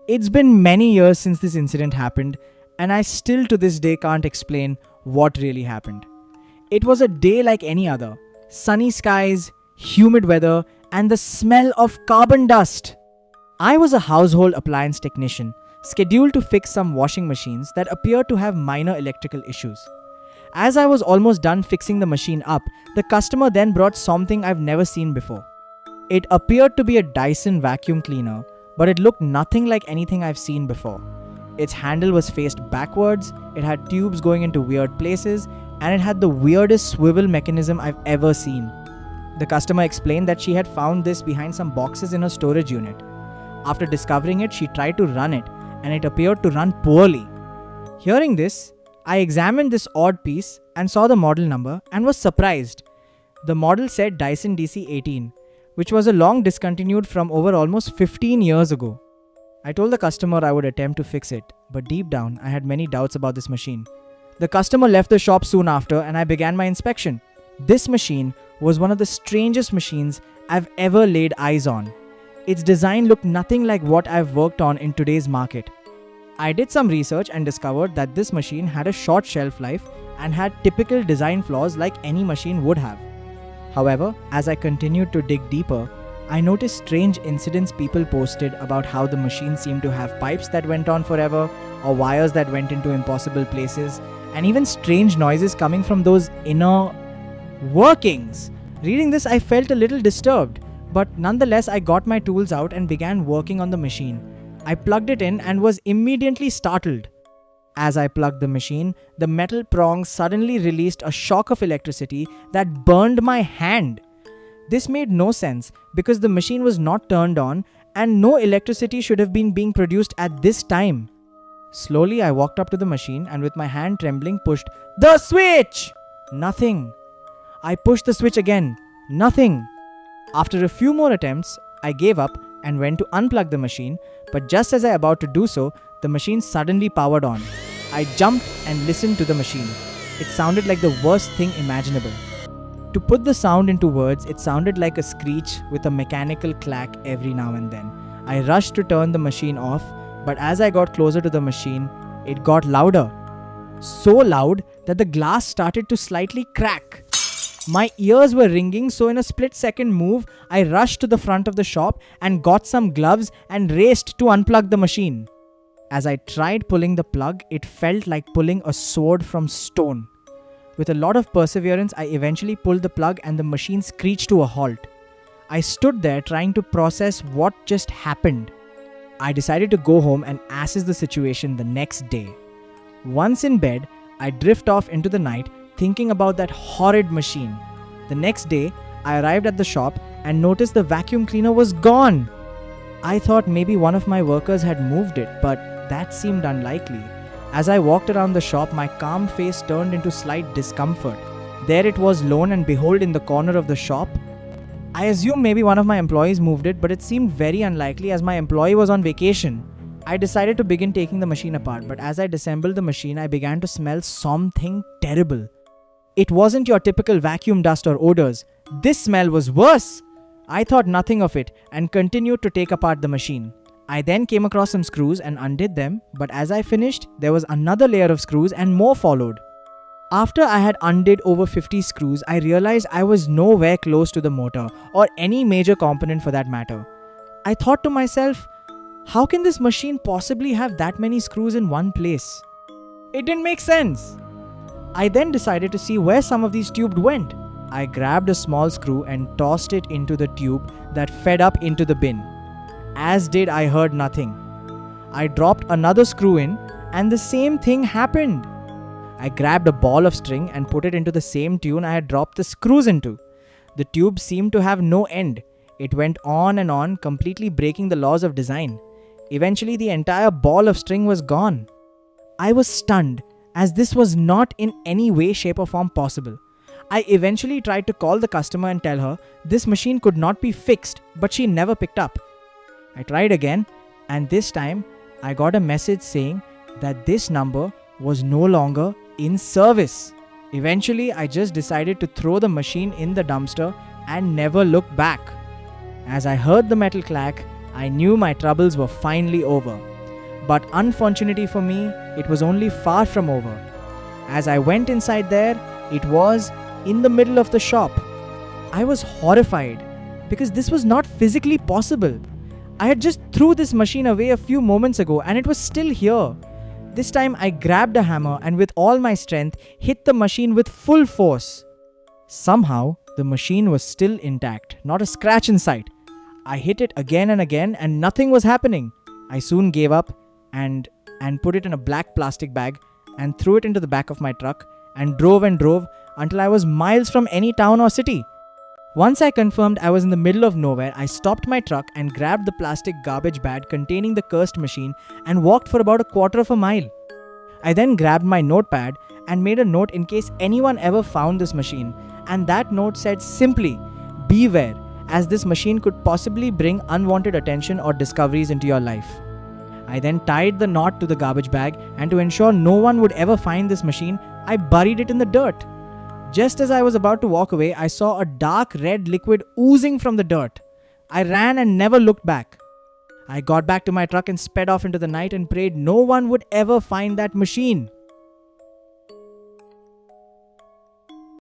It's been many years since this incident happened, and I still to this day can't explain what really happened. It was a day like any other: sunny skies, humid weather, and the smell of carbon dust. I was a household appliance technician, scheduled to fix some washing machines that appeared to have minor electrical issues. As I was almost done fixing the machine up, the customer then brought something I've never seen before. It appeared to be a Dyson vacuum cleaner, but it looked nothing like anything I've seen before. Its handle was faced backwards, it had tubes going into weird places, and it had the weirdest swivel mechanism I've ever seen. The customer explained that she had found this behind some boxes in her storage unit. After discovering it, she tried to run it, and it appeared to run poorly. Hearing this, I examined this odd piece and saw the model number and was surprised. The model said Dyson DC18, which was a long discontinued from over almost 15 years ago. I told the customer I would attempt to fix it, but deep down I had many doubts about this machine. The customer left the shop soon after and I began my inspection. This machine was one of the strangest machines I've ever laid eyes on. Its design looked nothing like what I've worked on in today's market. I did some research and discovered that this machine had a short shelf life and had typical design flaws like any machine would have. However, as I continued to dig deeper, I noticed strange incidents people posted about how the machine seemed to have pipes that went on forever, or wires that went into impossible places, and even strange noises coming from those inner workings. Reading this, I felt a little disturbed, but nonetheless I got my tools out and began working on the machine. I plugged it in and was immediately startled. As I plugged the machine, the metal prong suddenly released a shock of electricity that burned my hand. This made no sense because the machine was not turned on and no electricity should have been being produced at this time. Slowly I walked up to the machine and with my hand trembling pushed the switch. Nothing. I pushed the switch again. Nothing. After a few more attempts, I gave up and went to unplug the machine, but just as I about to do so, the machine suddenly powered on. I jumped and listened to the machine. It sounded like the worst thing imaginable. To put the sound into words, it sounded like a screech with a mechanical clack every now and then. I rushed to turn the machine off, but as I got closer to the machine, it got louder. So loud that the glass started to slightly crack. My ears were ringing, so in a split-second move, I rushed to the front of the shop and got some gloves and raced to unplug the machine. As I tried pulling the plug, it felt like pulling a sword from stone. With a lot of perseverance, I eventually pulled the plug and the machine screeched to a halt. I stood there trying to process what just happened. I decided to go home and assess the situation the next day. Once in bed, I drift off into the night thinking about that horrid machine. The next day, I arrived at the shop and noticed the vacuum cleaner was gone. I thought maybe one of my workers had moved it, but that seemed unlikely. As I walked around the shop, my calm face turned into slight discomfort. There it was lone and behold in the corner of the shop. I assumed maybe one of my employees moved it, but it seemed very unlikely as my employee was on vacation. I decided to begin taking the machine apart, but as I disassembled the machine, I began to smell something terrible. It wasn't your typical vacuum dust or odors. This smell was worse. I thought nothing of it and continued to take apart the machine. I then came across some screws and undid them, but as I finished, there was another layer of screws and more followed. After I had undid over 50 screws, I realized I was nowhere close to the motor or any major component for that matter. I thought to myself, how can this machine possibly have that many screws in one place? It didn't make sense. I then decided to see where some of these tubes went. I grabbed a small screw and tossed it into the tube that fed up into the bin. As did I heard nothing. I dropped another screw in and the same thing happened. I grabbed a ball of string and put it into the same tune I had dropped the screws into. The tube seemed to have no end. It went on, completely breaking the laws of design. Eventually, the entire ball of string was gone. I was stunned, as this was not in any way, shape or form possible. I eventually tried to call the customer and tell her this machine could not be fixed, but she never picked up. I tried again, and this time I got a message saying that this number was no longer in service. Eventually, I just decided to throw the machine in the dumpster and never look back. As I heard the metal clack, I knew my troubles were finally over. But unfortunately for me, it was only far from over. As I went inside there, it was in the middle of the shop. I was horrified because this was not physically possible. I had just threw this machine away a few moments ago and it was still here. This time I grabbed a hammer and with all my strength hit the machine with full force. Somehow, the machine was still intact, not a scratch in sight. I hit it again and again and nothing was happening. I soon gave up and put it in a black plastic bag and threw it into the back of my truck and drove until I was miles from any town or city. Once I confirmed I was in the middle of nowhere, I stopped my truck and grabbed the plastic garbage bag containing the cursed machine and walked for about a quarter of a mile. I then grabbed my notepad and made a note in case anyone ever found this machine, and that note said simply, "Beware, as this machine could possibly bring unwanted attention or discoveries into your life." I then tied the knot to the garbage bag, and to ensure no one would ever find this machine, I buried it in the dirt. Just as I was about to walk away, I saw a dark red liquid oozing from the dirt. I ran and never looked back. I got back to my truck and sped off into the night and prayed no one would ever find that machine.